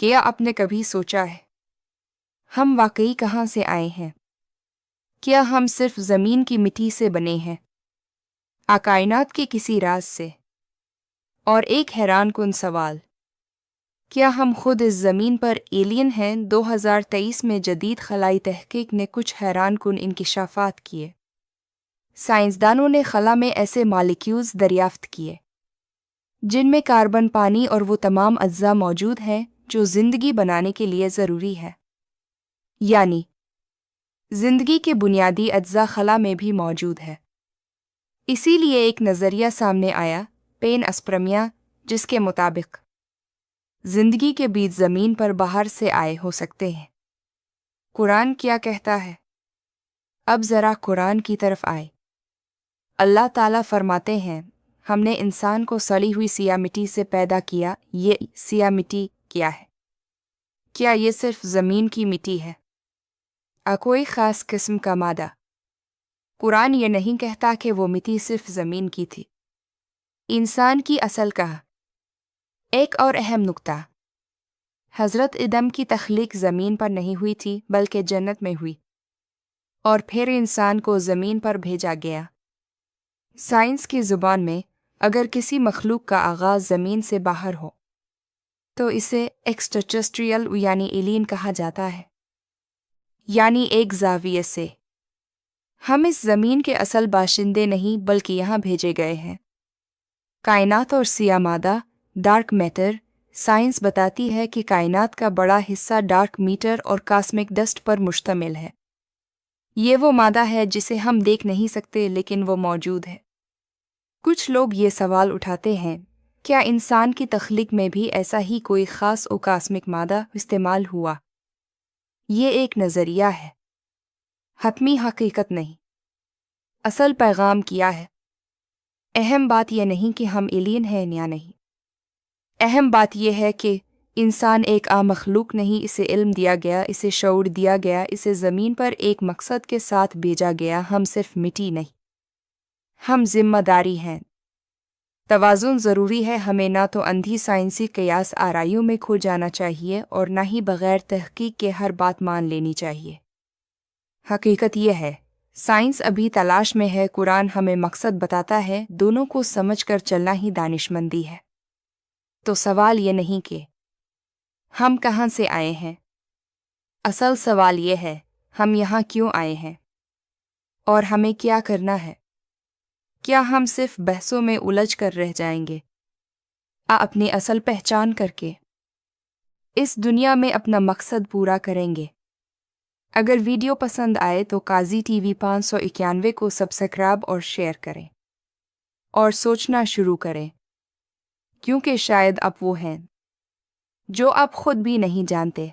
کیا آپ نے کبھی سوچا ہے ہم واقعی کہاں سے آئے ہیں؟ کیا ہم صرف زمین کی مٹی سے بنے ہیں؟ کائنات کے کسی راز سے؟ اور ایک حیران کن سوال، کیا ہم خود اس زمین پر ایلین ہیں؟ 2023 میں جدید خلائی تحقیق نے کچھ حیران کن انکشافات کیے۔ سائنسدانوں نے خلا میں ایسے مالیکیولز دریافت کیے جن میں کاربن، پانی اور وہ تمام اجزاء موجود ہیں جو زندگی بنانے کے لیے ضروری ہے۔ یعنی زندگی کے بنیادی اجزاء خلا میں بھی موجود ہے۔ اسی لیے ایک نظریہ سامنے آیا، پین اسپرمیا، جس کے مطابق زندگی کے بیج زمین پر باہر سے آئے ہو سکتے ہیں۔ قرآن کیا کہتا ہے؟ اب ذرا قرآن کی طرف آئے۔ اللہ تعالیٰ فرماتے ہیں، ہم نے انسان کو سڑی ہوئی سیاہ مٹی سے پیدا کیا۔ یہ سیاہ مٹی کیا ہے؟ کیا یہ صرف زمین کی مٹی ہے؟ کوئی خاص قسم کا مادہ؟ قرآن یہ نہیں کہتا کہ وہ مٹی صرف زمین کی تھی۔ انسان کی اصل کہاں؟ ایک اور اہم نکتہ، حضرت آدم کی تخلیق زمین پر نہیں ہوئی تھی بلکہ جنت میں ہوئی، اور پھر انسان کو زمین پر بھیجا گیا۔ سائنس کی زبان میں اگر کسی مخلوق کا آغاز زمین سے باہر ہو تو اسے ایکسٹرٹریسٹریل یعنی ایلین کہا جاتا ہے، یعنی ایک زاویے سے۔ ہم اس زمین کے اصل باشندے نہیں بلکہ یہاں بھیجے گئے ہیں۔ کائنات اور سیاہ مادہ، ڈارک میٹر، سائنس بتاتی ہے کہ کائنات کا بڑا حصہ ڈارک میٹر اور کاسمک ڈسٹ پر مشتمل ہے۔ یہ وہ مادہ ہے جسے ہم دیکھ نہیں سکتے لیکن وہ موجود ہے۔ کچھ لوگ یہ سوال اٹھاتے ہیں، کیا انسان کی تخلیق میں بھی ایسا ہی کوئی خاص کاسمک مادہ استعمال ہوا؟ یہ ایک نظریہ ہے، حتمی حقیقت نہیں۔ اصل پیغام کیا ہے؟ اہم بات یہ نہیں کہ ہم ایلین ہیں یا نہیں، اہم بات یہ ہے کہ انسان ایک عام مخلوق نہیں، اسے علم دیا گیا، اسے شعور دیا گیا، اسے زمین پر ایک مقصد کے ساتھ بھیجا گیا۔ ہم صرف مٹی نہیں، ہم ذمہ داری ہیں۔ توازن ضروری ہے، ہمیں نہ تو اندھی سائنسی قیاس آرائیوں میں کھو جانا چاہیے اور نہ ہی بغیر تحقیق کے ہر بات مان لینی چاہیے۔ حقیقت یہ ہے، سائنس ابھی تلاش میں ہے، قرآن ہمیں مقصد بتاتا ہے، دونوں کو سمجھ کر چلنا ہی دانشمندی ہے۔ تو سوال یہ نہیں کہ ہم کہاں سے آئے ہیں، اصل سوال یہ ہے، ہم یہاں کیوں آئے ہیں اور ہمیں کیا کرنا ہے؟ کیا ہم صرف بحثوں میں الجھ کر رہ جائیں گے اپنی اصل پہچان کر کے اس دنیا میں اپنا مقصد پورا کریں گے؟ اگر ویڈیو پسند آئے تو قاضی ٹی وی 591 کو سبسکرائب اور شیئر کریں اور سوچنا شروع کریں، کیونکہ شاید آپ وہ ہیں جو آپ خود بھی نہیں جانتے۔